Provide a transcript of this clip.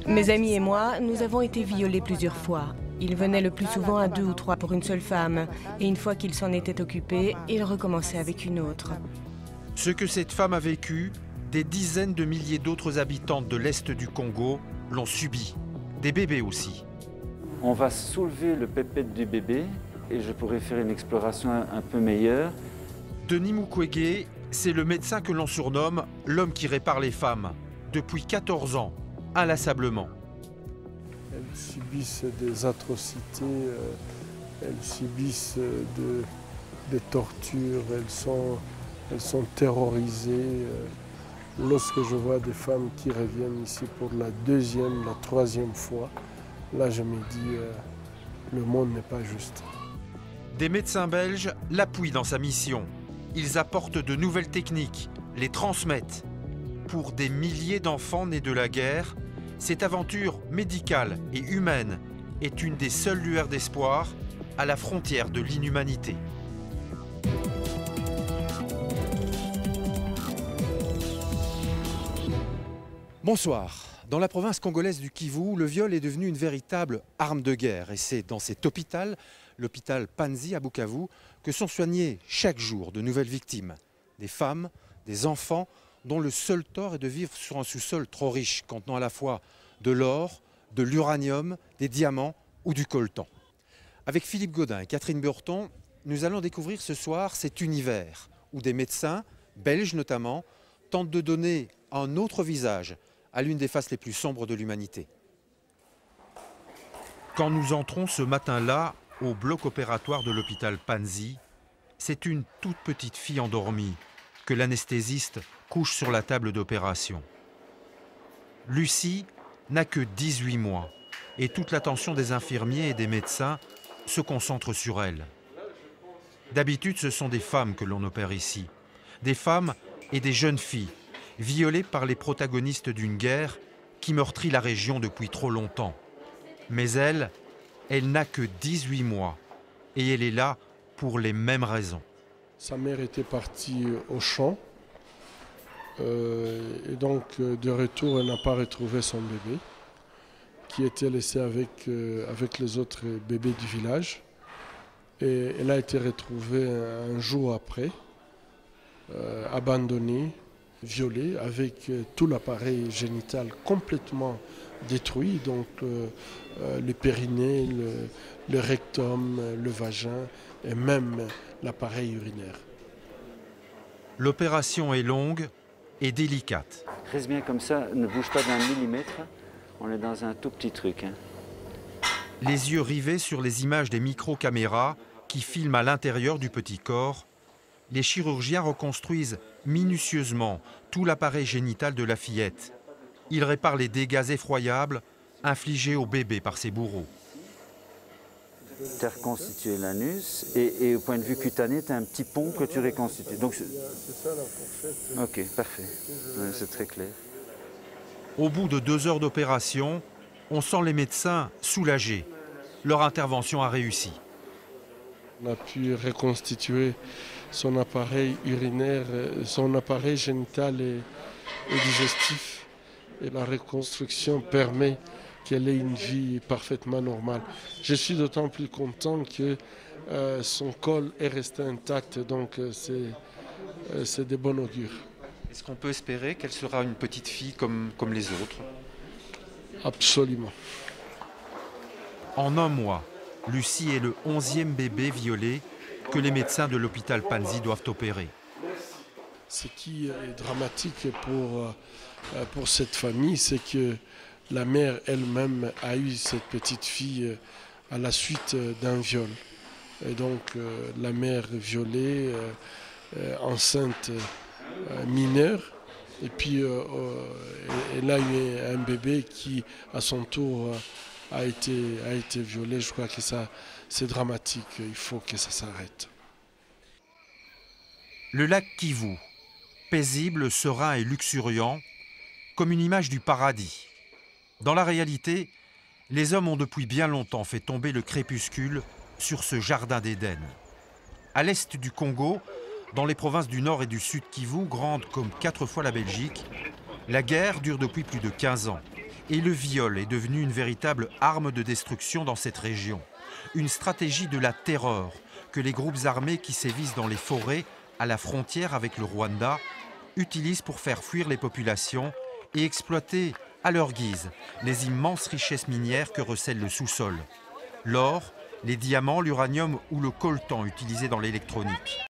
Mes amis et moi, nous avons été violés plusieurs fois. Ils venaient le plus souvent à 2 ou 3 pour une seule femme. Et une fois qu'ils s'en étaient occupés, ils recommençaient avec une autre. Ce que cette femme a vécu, des dizaines de milliers d'autres habitantes de l'Est du Congo l'ont subi. Des bébés aussi. On va soulever le pépette du bébé et je pourrais faire une exploration un peu meilleure. Denis Mukwege, c'est le médecin que l'on surnomme l'homme qui répare les femmes. Depuis 14 ans, inlassablement. Elles subissent des atrocités, elles subissent des tortures, elles sont terrorisées. Lorsque je vois des femmes qui reviennent ici pour la 2e, la 3e fois, là je me dis, le monde n'est pas juste. Des médecins belges l'appuient dans sa mission. Ils apportent de nouvelles techniques, les transmettent. Pour des milliers d'enfants nés de la guerre, cette aventure médicale et humaine est une des seules lueurs d'espoir à la frontière de l'inhumanité. Bonsoir. Dans la province congolaise du Kivu, le viol est devenu une véritable arme de guerre. Et c'est dans cet hôpital, l'hôpital Panzi à Bukavu, que sont soignées chaque jour de nouvelles victimes. Des femmes, des enfants, dont le seul tort est de vivre sur un sous-sol trop riche, contenant à la fois de l'or, de l'uranium, des diamants ou du coltan. Avec Philippe Godin et Catherine Burton, nous allons découvrir ce soir cet univers où des médecins, belges notamment, tentent de donner un autre visage à l'une des faces les plus sombres de l'humanité. Quand nous entrons ce matin-là au bloc opératoire de l'hôpital Panzi, c'est une toute petite fille endormie que l'anesthésiste couche sur la table d'opération. Lucie n'a que 18 mois et toute l'attention des infirmiers et des médecins se concentre sur elle. D'habitude, ce sont des femmes que l'on opère ici, des femmes et des jeunes filles violées par les protagonistes d'une guerre qui meurtrit la région depuis trop longtemps. Mais elle n'a que 18 mois et elle est là pour les mêmes raisons. Sa mère était partie au champ et donc de retour elle n'a pas retrouvé son bébé qui était laissé avec les autres bébés du village et elle a été retrouvée un jour après, abandonnée, violée avec tout l'appareil génital complètement détruit, donc le périnée, le rectum, le vagin et même l'appareil urinaire. L'opération est longue et délicate. Reste bien comme ça, ne bouge pas d'un millimètre. On est dans un tout petit truc. Les yeux rivés sur les images des micro-caméras qui filment à l'intérieur du petit corps, les chirurgiens reconstruisent minutieusement tout l'appareil génital de la fillette. Ils réparent les dégâts effroyables infligés au bébé par ses bourreaux. Tu as reconstitué l'anus et au point de vue cutané, tu as un petit pont que tu reconstitues. Donc, C'est ça la fourchette. ok, parfait. Ouais, c'est très clair. Au bout de 2 heures d'opération, on sent les médecins soulagés. Leur intervention a réussi. On a pu reconstituer son appareil urinaire, son appareil génital et digestif. Et la reconstruction permet qu'elle ait une vie parfaitement normale. Je suis d'autant plus content que son col est resté intact, donc c'est de bon augure. Est-ce qu'on peut espérer qu'elle sera une petite fille comme les autres? Absolument. En un mois, Lucie est le 11e bébé violé que les médecins de l'hôpital Panzi doivent opérer. Ce qui est dramatique pour cette famille, c'est que la mère elle-même a eu cette petite fille à la suite d'un viol. Et donc la mère violée, enceinte mineure, et puis elle a eu un bébé qui à son tour a été violé. Je crois que ça c'est dramatique, il faut que ça s'arrête. Le lac Kivu, paisible, serein et luxuriant, comme une image du paradis. Dans la réalité, les hommes ont depuis bien longtemps fait tomber le crépuscule sur ce jardin d'Éden. À l'est du Congo, dans les provinces du nord et du sud Kivu, grandes comme 4 fois la Belgique, la guerre dure depuis plus de 15 ans. Et le viol est devenu une véritable arme de destruction dans cette région. Une stratégie de la terreur que les groupes armés qui sévissent dans les forêts, à la frontière avec le Rwanda, utilisent pour faire fuir les populations et exploiter à leur guise les immenses richesses minières que recèle le sous-sol. L'or, les diamants, l'uranium ou le coltan utilisés dans l'électronique.